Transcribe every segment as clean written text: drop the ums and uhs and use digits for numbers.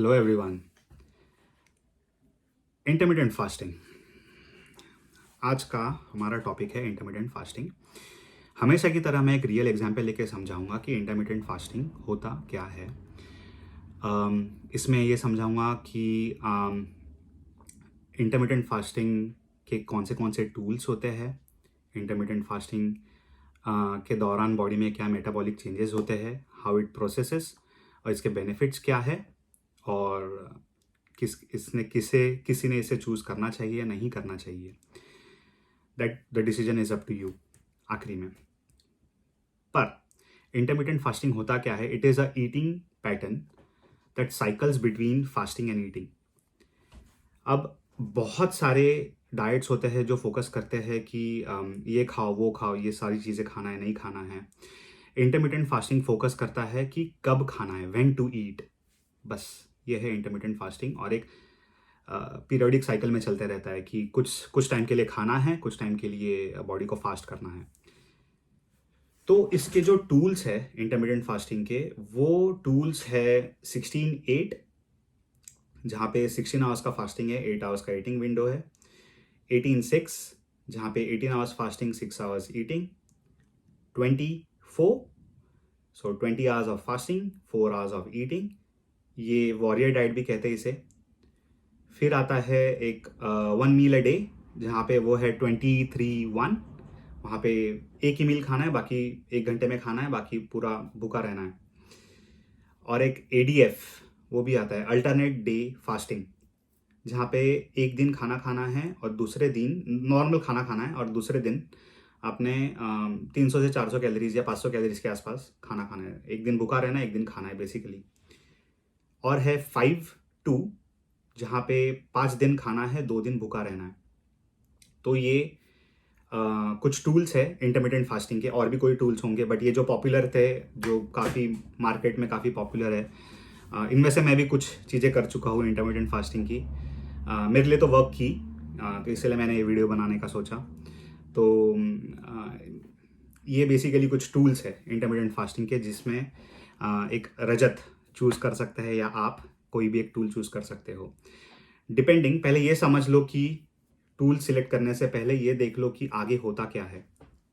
Hello everyone. Intermittent fasting आज का हमारा टॉपिक है। इंटरमिटेंट फास्टिंग हमेशा की तरह मैं एक रियल एग्जांपल लेके समझाऊंगा कि इंटरमिटेंट फास्टिंग होता क्या है। इसमें ये समझाऊंगा कि इंटरमिटेंट फास्टिंग के कौन से टूल्स होते हैं। इंटरमिटेंट फास्टिंग के दौरान बॉडी में क्या मेटाबॉलिक चेंजेस होते हैं, हाउ इट प्रोसेसेस, और इसके बेनिफिट्स क्या है, और किसी ने इसे चूज करना चाहिए या नहीं करना चाहिए। That the decision is up to you आखिरी में। पर इंटरमीडिएट फास्टिंग होता क्या है? It is a eating pattern that cycles between fasting and eating. अब बहुत सारे डाइट्स होते हैं जो फोकस करते हैं कि ये खाओ वो खाओ, ये सारी चीज़ें खाना है नहीं खाना है। इंटरमीडिएट फास्टिंग फोकस करता है कि कब खाना है, व्हेन टू ईट। बस ये है इंटरमीडिएट फास्टिंग, और एक पीरियोडिक साइकिल में चलते रहता है कि कुछ टाइम के लिए खाना है, कुछ टाइम के लिए बॉडी को फास्ट करना है। तो इसके जो टूल्स है इंटरमीडिएट फास्टिंग के, वो टूल्स है 16-8, जहाँ पे 16 आवर्स का फास्टिंग है, 8 आवर्स का ईटिंग विंडो है। 18-6, जहाँ पे 18 hours fasting, 6 hours eating. 24, so 20 hours of fasting, 4 hours of eating. ये वॉरियर डाइट भी कहते हैं इसे। फिर आता है एक 1 मील अ डे, जहाँ पे वो है 23-1। वहाँ पे एक ही मील खाना है, बाकी 1 घंटे में खाना है, बाकी पूरा भूखा रहना है। और एक ADF वो भी आता है, अल्टरनेट डे फास्टिंग, जहाँ पे एक दिन खाना खाना है और दूसरे दिन नॉर्मल खाना खाना है, और दूसरे दिन आपने 300 से 400 कैलोरीज या 500 कैलोरीज के आसपास खाना खाना है। एक दिन भूखा रहना है, एक दिन खाना है बेसिकली। और है 5-2, जहाँ पे 5 दिन खाना है, 2 दिन भूखा रहना है। तो ये कुछ टूल्स है इंटरमीडिएट फास्टिंग के। और भी कोई टूल्स होंगे, बट ये जो पॉपुलर थे, जो काफ़ी मार्केट में काफ़ी पॉपुलर है, इनमें से मैं भी कुछ चीज़ें कर चुका हूँ इंटरमीडिएट फास्टिंग की। मेरे लिए तो वर्क की, तो इसलिए मैंने ये वीडियो बनाने का सोचा। तो ये बेसिकली कुछ टूल्स है इंटरमीडिएट फास्टिंग के, जिसमें एक रजत चूज़ कर सकते हैं, या आप कोई भी एक टूल चूज़ कर सकते हो डिपेंडिंग। पहले ये समझ लो कि टूल सिलेक्ट करने से पहले ये देख लो कि आगे होता क्या है,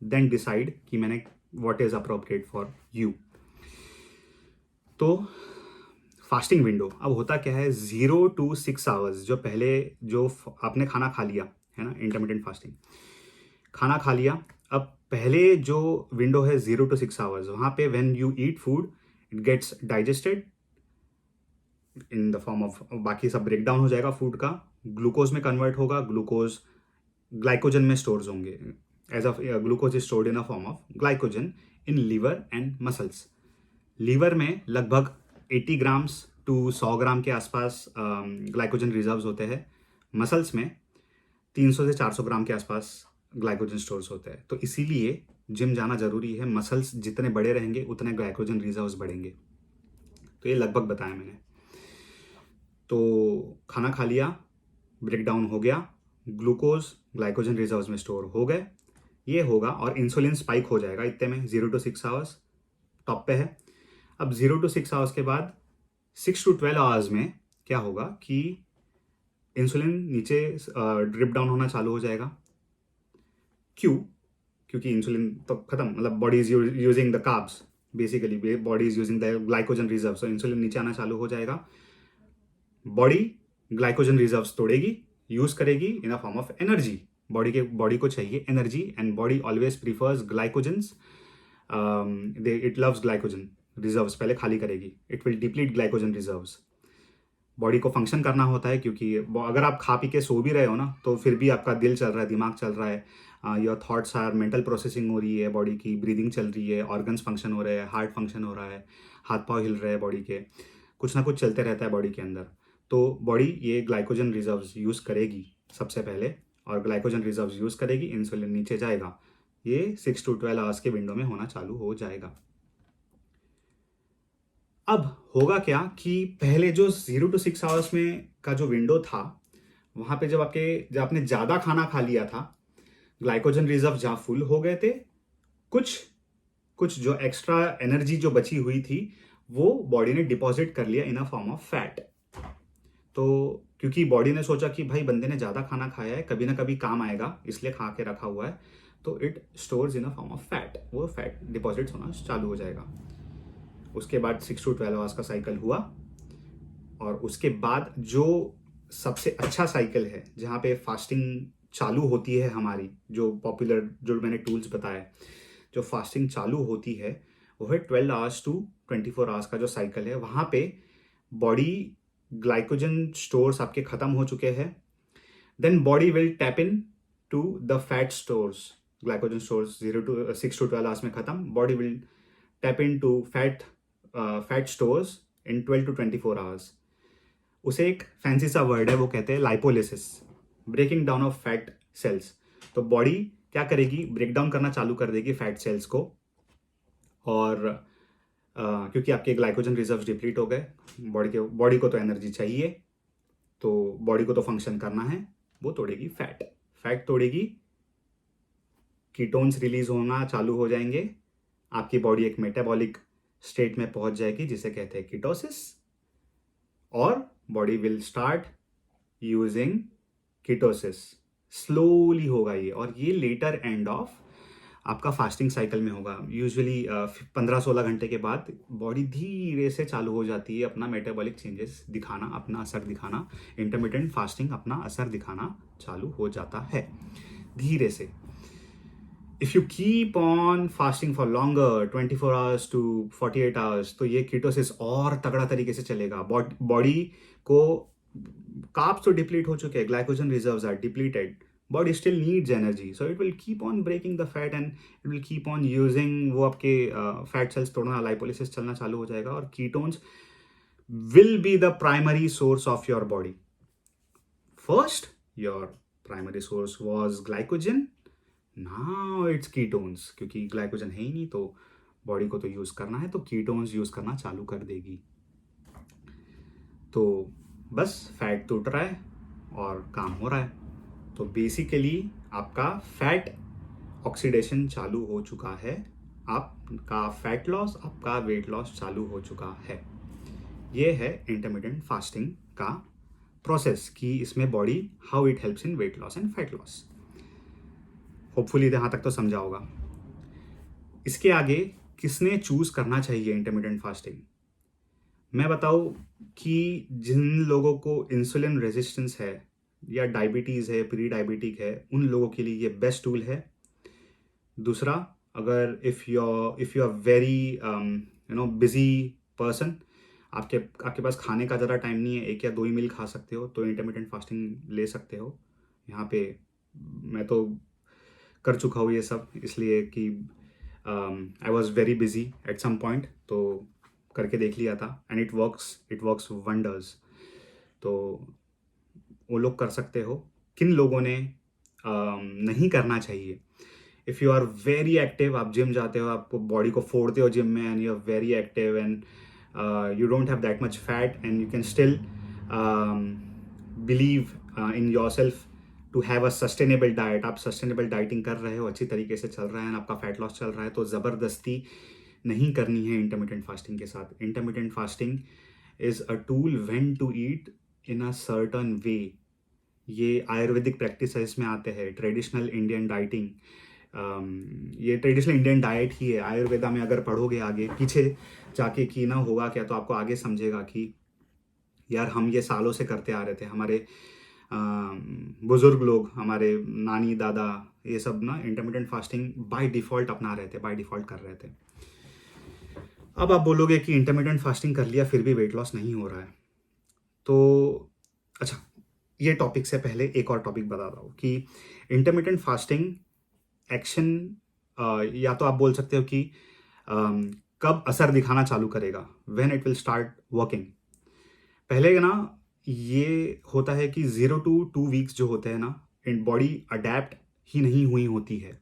देन डिसाइड कि मैंने what is appropriate for you. तो फास्टिंग विंडो अब होता क्या है, 0 to 6 आवर्स। जो पहले जो आपने खाना खा लिया है ना, इंटरमीडिएट फास्टिंग खाना खा लिया, अब पहले जो विंडो है 0 to 6 आवर्स, वहाँ पे when you eat food it gets digested in the form of, बाकी सब ब्रेक डाउन हो जाएगा फूड का, ग्लूकोज में कन्वर्ट होगा, ग्लूकोज ग्लाइकोजन में स्टोर्स होंगे। As of glucose is stored in a form of glycogen in liver and muscles. Liver में लगभग 80 ग्राम्स टू 100 ग्राम के आसपास ग्लाइकोजन रिजर्व्स होते हैं। मसल्स में 300 से 400 ग्राम के आसपास ग्लाइकोजन स्टोर्स होते हैं। तो इसीलिए जिम जाना जरूरी है। मसल्स जितने बड़े रहेंगे उतने ग्लाइकोजन रिजर्व्स बढ़ेंगे। तो ये लगभग बताया मैंने। तो खाना खा लिया, ब्रेक डाउन हो गया, ग्लूकोज ग्लाइकोजन रिजर्व्स में स्टोर हो गए, ये होगा, और इंसुलिन स्पाइक हो जाएगा इतने में। 0 to 6 आवर्स टॉप पे है। अब 0 to 6 आवर्स के बाद 6 to 12 आवर्स में क्या होगा कि इंसुलिन नीचे ड्रिप डाउन होना चालू हो जाएगा। क्यों? क्योंकि इंसुलिन तो खत्म, मतलब body is using the carbs, basically body is using the glycogen reserve, so insulin नीचे आना चालू हो जाएगा। बॉडी ग्लाइकोजन रिजर्व्स तोड़ेगी, यूज करेगी in the form of energy. Body को चाहिए energy, and body always prefers glycogens. It loves glycogen reserves पहले खाली करेगी। It will deplete glycogen reserves. Body को फंक्शन करना होता है, क्योंकि अगर आप खा पी के सो भी रहे हो ना, तो फिर भी आपका दिल चल रहा है, दिमाग चल रहा है, your thoughts are, mental processing हो रही है, बॉडी की ब्रीदिंग चल रही है, ऑर्गन्स फंक्शन हो रहे हैं, हार्ट फंक्शन हो रहा है, हाथ पाँव हिल रहे हैं, बॉडी के कुछ ना कुछ चलते रहता है बॉडी के अंदर। तो बॉडी ये ग्लाइकोजन रिजर्व्स यूज़ करेगी सबसे पहले, और ग्लाइकोजन रिजर्व्स यूज़ करेगी, इंसुलिन नीचे जाएगा। ये 6 to 12 आवर्स के विंडो में होना चालू हो जाएगा। अब होगा क्या कि पहले जो 0 to 6 आवर्स में का जो विंडो था, वहां पे जब आपने ज़्यादा खाना खा लिया था, ग्लाइकोजन रिजर्व जहाँ फुल हो गए थे, कुछ कुछ जो एक्स्ट्रा एनर्जी जो बची हुई थी, वो बॉडी ने डिपॉजिट कर लिया इन अ फॉर्म ऑफ फैट। तो क्योंकि बॉडी ने सोचा कि भाई बंदे ने ज़्यादा खाना खाया है, कभी ना कभी काम आएगा, इसलिए खा के रखा हुआ है, तो it stores in a form of fat, वो फैट डिपॉजिट्स होना चालू हो जाएगा। उसके बाद 6 to 12 आवर्स का साइकिल हुआ, और उसके बाद जो सबसे अच्छा साइकिल है जहाँ पे फास्टिंग चालू होती है हमारी, जो पॉपुलर जो मैंने टूल्स बताए, जो फास्टिंग चालू होती है वो है 12 आवर्स टू 24 आवर्स का जो साइकिल है। वहाँ पे बॉडी ग्लाइकोजन स्टोर्स आपके ख़त्म हो चुके हैं, then body will tap into the fat stores, glycogen stores 6 to 12 hours में ख़त्म, body will tap into fat stores in 12 to 24 hours. उसे एक फैंसी सा वर्ड है, वो कहते हैं lipolysis, breaking down of fat cells. तो बॉडी क्या करेगी, ब्रेक डाउन करना चालू कर देगी फैट सेल्स को, और क्योंकि आपके ग्लाइकोजन रिजर्व्स डिप्लीट हो गए, बॉडी को तो एनर्जी चाहिए, तो बॉडी को तो फंक्शन करना है, वो तोड़ेगी फैट तोड़ेगी, कीटोन्स रिलीज होना चालू हो जाएंगे, आपकी बॉडी एक मेटाबॉलिक स्टेट में पहुंच जाएगी जिसे कहते हैं कीटोसिस, और body will start using ketosis. Slowly होगा ये, और ये लेटर एंड ऑफ आपका फास्टिंग साइकिल में होगा। यूजुअली 15-16 घंटे के बाद बॉडी धीरे से चालू हो जाती है अपना मेटाबॉलिक चेंजेस दिखाना, अपना असर दिखाना, इंटरमिटेंट फास्टिंग अपना असर दिखाना चालू हो जाता है धीरे से। If you keep on fasting for longer 24 hours to 48 hours, तो ये कीटोसिस और तगड़ा तरीके से चलेगा। बॉडी को कार्ब्स तो डिप्लीट हो चुके हैं, glycogen reserves are depleted, body still needs energy, so it will keep on breaking the fat and it will keep on using, वो आपके फैट सेल्स तोड़ना, लाइपोलिसिस चलना चालू हो जाएगा, और ketones will be the primary source of your body. First your primary source was glycogen, now it's ketones, क्योंकि glycogen है ही नहीं तो बॉडी को तो यूज करना है, तो कीटोन्स यूज करना चालू कर देगी। तो बस फैट टूट रहा है और काम हो रहा है। तो बेसिकली आपका फैट ऑक्सीडेशन चालू हो चुका है, आपका फैट लॉस, आपका वेट लॉस चालू हो चुका है। ये है इंटरमिटेंट फास्टिंग का प्रोसेस, कि इसमें body how it helps in weight loss and fat loss. Hopefully यहाँ तक तो समझा होगा। इसके आगे किसने चूज करना चाहिए इंटरमिटेंट फास्टिंग, मैं बताऊँ कि जिन लोगों को इंसुलिन रेजिस्टेंस है या डायबिटीज़ है, प्री डायबिटिक है, उन लोगों के लिए ये बेस्ट टूल है। दूसरा, अगर if you are very busy person, आपके पास खाने का ज़्यादा टाइम नहीं है, 1 या 2 ही मील खा सकते हो, तो इंटरमिटेंट फास्टिंग ले सकते हो। यहाँ पे मैं तो कर चुका हूँ ये सब, इसलिए कि I was very busy at some point, तो करके देख लिया था, एंड इट वर्क्स वंडर्स। तो वो लोग कर सकते हो। किन लोगों ने नहीं करना चाहिए, if you are very active, आप जिम जाते हो, आपको बॉडी को फोड़ते हो जिम में, and you are very active and you don't have that much fat and you can still believe in your self to have a sustainable diet, आप sustainable dieting कर रहे हो, अच्छी तरीके से चल रहा है, आपका फैट लॉस चल रहा है, तो ज़बरदस्ती नहीं करनी है इंटरमिटेंट फास्टिंग के साथ। Intermittent fasting is a tool when to eat in a certain way. ये आयुर्वेदिक प्रैक्टिसेस में आते हैं, ट्रेडिशनल इंडियन डाइटिंग, ये ट्रेडिशनल इंडियन डाइट ही है। आयुर्वेदा में अगर पढ़ोगे आगे पीछे जाके कि ना होगा क्या, तो आपको आगे समझेगा कि यार हम ये सालों से करते आ रहे थे, हमारे बुज़ुर्ग लोग, हमारे नानी दादा, ये सब ना इंटरमिटेंट फास्टिंग बाय डिफ़ॉल्ट अपना रहे थे, बाय डिफ़ॉल्ट कर रहे थे। अब आप बोलोगे कि इंटरमिटेंट फास्टिंग कर लिया फिर भी वेट लॉस नहीं हो रहा है, तो अच्छा, ये टॉपिक से पहले एक और टॉपिक बताता हूँ कि इंटरमिटेंट फास्टिंग एक्शन, या तो आप बोल सकते हो कि कब असर दिखाना चालू करेगा, when it will start working. पहले ना ये होता है कि 0 to 2 वीक्स जो होते हैं ना, बॉडी अडेप्ट ही नहीं हुई होती है।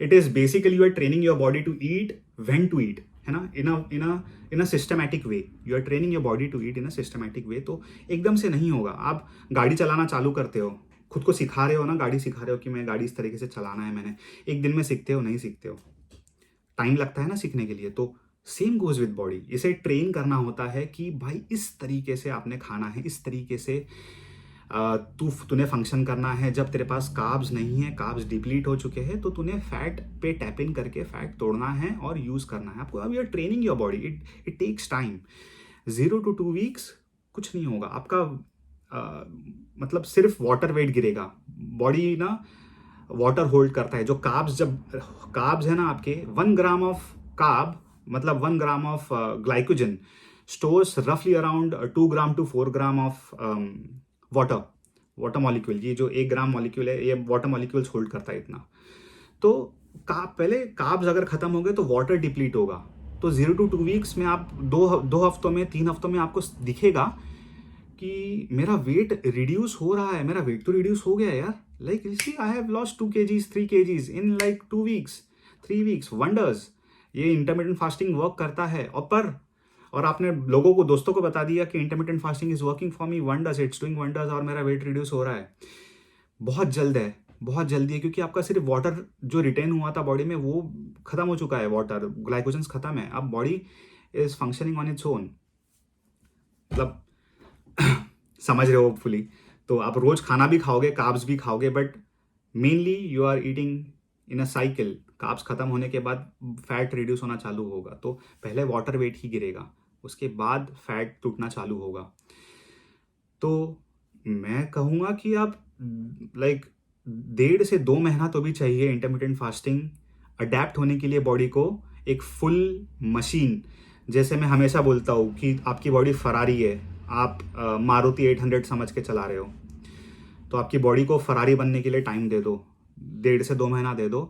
It is basically you are training your body to eat when to eat, है ना, in a systematic way, you are training your body to eat in a systematic way. तो एकदम से नहीं होगा। आप गाड़ी चलाना चालू करते हो, खुद को सिखा रहे हो ना, गाड़ी सिखा रहे हो कि मैं गाड़ी इस तरीके से चलाना है, मैंने एक दिन में सीखते हो, नहीं सीखते हो, टाइम लगता है ना सीखने के लिए। तो सेम गोज विद बॉडी। इसे ट्रेन करना होता है कि भाई इस तरीके से आपने खाना है, इस तरीके से तूने फंक्शन करना है। जब तेरे पास कार्ब्स नहीं है, कार्ब्स डिप्लीट हो चुके हैं, तो तूने फैट पे टैप इन करके फैट तोड़ना है और यूज करना है आपको। अब you are training your body, it takes time. 0 to 2 weeks कुछ नहीं होगा आपका। मतलब सिर्फ वाटर वेट गिरेगा। बॉडी ना वाटर होल्ड करता है। जो कार्ब्स, जब कार्ब्स है ना आपके, 1 ग्राम ऑफ कार्ब मतलब 1 ग्राम ऑफ ग्लाइकोजन स्टोर्स रफली around 2 to 4 gram of water, water molecule. ये जो 1 ग्राम मॉलिक्यूल है, ये वाटर मॉलिक्यूल्स होल्ड करता है इतना। तो पहले कार्ब्स अगर खत्म हो गए तो वाटर डिप्लीट होगा। तो 0 to 2 weeks में आप दो हफ्तों में, 3 हफ्तों में आपको दिखेगा कि मेरा वेट रिड्यूस हो रहा है। मेरा वेट तो रिड्यूस हो गया यार। Like see I have lost 2 kgs 3 kgs in like 2 weeks 3 weeks, wonders. ये इंटरमीडिएट फास्टिंग वर्क करता है। और आपने लोगों को, दोस्तों को बता दिया कि intermediate fasting is working for me wonders, it's doing wonders, और मेरा वेट रिड्यूस हो रहा है। बहुत जल्द है, बहुत जल्दी है, क्योंकि आपका सिर्फ वाटर जो रिटेन हुआ था बॉडी में वो खत्म हो चुका है। वाटर ग्लाइकोजन खत्म है। अब body is functioning on its own. मतलब समझ रहे हो होपफुली। तो आप रोज खाना भी खाओगे, कार्ब्स भी खाओगे, but mainly you are eating in a cycle. Carbs खत्म होने के बाद फैट रिड्यूस होना चालू होगा। तो पहले वाटर वेट ही गिरेगा, उसके बाद फैट टूटना चालू होगा। तो मैं कहूँगा कि आप लाइक 1.5 से 2 महीना तो भी चाहिए इंटरमीडिएट फास्टिंग अडेप्ट होने के लिए बॉडी को। एक फुल मशीन, जैसे मैं हमेशा बोलता हूँ कि आपकी बॉडी फरारी है, आप मारुति 800 समझ के चला रहे हो, तो आपकी बॉडी को फरारी बनने के लिए टाइम दे दो, 1.5 से 2 महीना दे दो,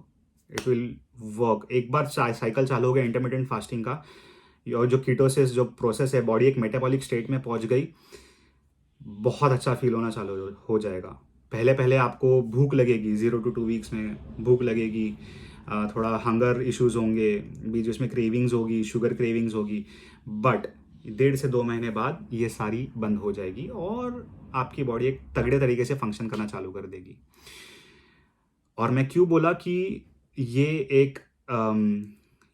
इट विल वर्क। एक बार साइकिल चालू हो गया इंटरमीडिएट फास्टिंग का, और जो कीटोसिस जो प्रोसेस है, बॉडी एक मेटाबॉलिक स्टेट में पहुंच गई, बहुत अच्छा फील होना चालू हो जाएगा। पहले पहले आपको भूख लगेगी, 0 to 2 weeks में भूख लगेगी, थोड़ा हंगर इश्यूज होंगे, बीच उसमें क्रेविंग्स होगी, शुगर क्रेविंग्स होगी, बट 1.5 से 2 महीने बाद ये सारी बंद हो जाएगी और आपकी बॉडी एक तगड़े तरीके से फंक्शन करना चालू कर देगी। और मैं क्यों बोला कि ये एक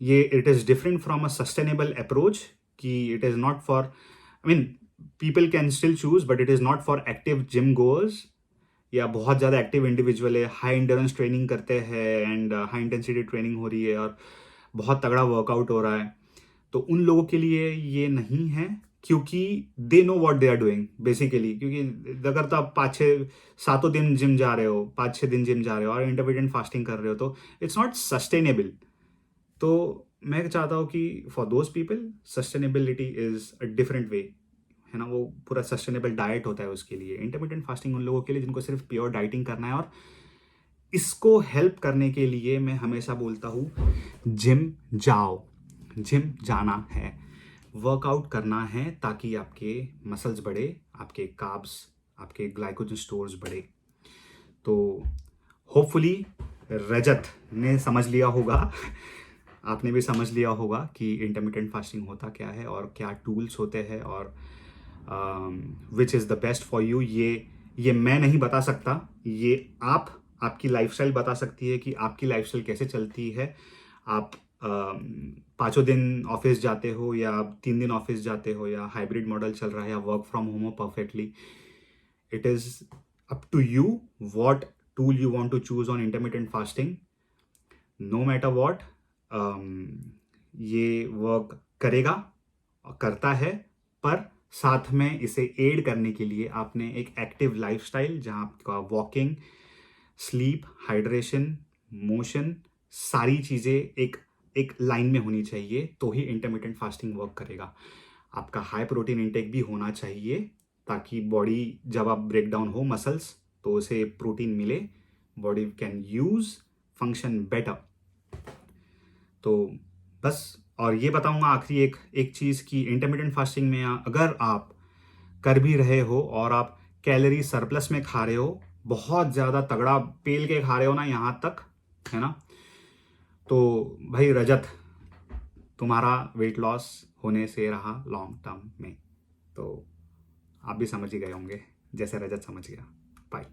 ये it is different from a sustainable approach, कि it is not for, I mean people can still choose, but it is not for active gym goers या बहुत ज़्यादा एक्टिव इंडिविजुअल है, हाई इंड्योरेंस ट्रेनिंग करते हैं एंड हाई इंटेंसिटी ट्रेनिंग हो रही है और बहुत तगड़ा वर्कआउट हो रहा है। तो उन लोगों के लिए ये नहीं है, क्योंकि they know what they are doing basically. क्योंकि अगर तो आप 5-6 7 दिन जिम जा रहे हो, 5-6 दिन जिम जा रहे हो और इंटरमीडिएट फास्टिंग कर रहे हो, तो इट्स नॉट सस्टेनेबल। तो मैं चाहता हूँ कि for those people sustainability is a different way, है ना। वो पूरा सस्टेनेबल डाइट होता है उसके लिए। इंटरमीडिएट फास्टिंग उन लोगों के लिए जिनको सिर्फ प्योर डाइटिंग करना है। और इसको हेल्प करने के लिए मैं हमेशा बोलता हूँ, जिम जाओ, जिम जाना है, वर्कआउट करना है, ताकि आपके मसल्स बढ़े, आपके कार्ब्स, आपके ग्लाइकोजन स्टोर्स बढ़े। तो होपफुली रजत ने समझ लिया होगा, आपने भी समझ लिया होगा कि इंटरमीडिएट फास्टिंग होता क्या है और क्या टूल्स होते हैं और which is the best for you. ये मैं नहीं बता सकता, ये आपकी लाइफस्टाइल बता सकती है कि आपकी लाइफस्टाइल कैसे चलती है। आप 5 दिन ऑफिस जाते हो या 3 दिन ऑफिस जाते हो, या हाइब्रिड मॉडल चल रहा है, या वर्क फ्रॉम होम हो perfectly, it is up to you what tool you want to choose on intermediate fasting. No matter what, ये वर्क करेगा और करता है, पर साथ में इसे एड करने के लिए आपने एक एक्टिव लाइफस्टाइल, जहां आपका वॉकिंग, स्लीप, हाइड्रेशन, मोशन, सारी चीज़ें एक लाइन में होनी चाहिए, तो ही इंटरमीडिएट फास्टिंग वर्क करेगा। आपका हाई प्रोटीन इंटेक भी होना चाहिए, ताकि बॉडी जब आप ब्रेक डाउन हो मसल्स, तो उसे प्रोटीन मिले, body can use function better. तो बस, और ये बताऊंगा आखिरी एक चीज़ की, इंटरमीडिएट फास्टिंग में अगर आप कर भी रहे हो और आप कैलोरी सरप्लस में खा रहे हो, बहुत ज़्यादा तगड़ा पेल के खा रहे हो ना यहाँ तक, है ना, तो भाई रजत, तुम्हारा वेट लॉस होने से रहा लॉन्ग टर्म में। तो आप भी समझ ही गए होंगे, जैसे रजत समझ गया। बाय।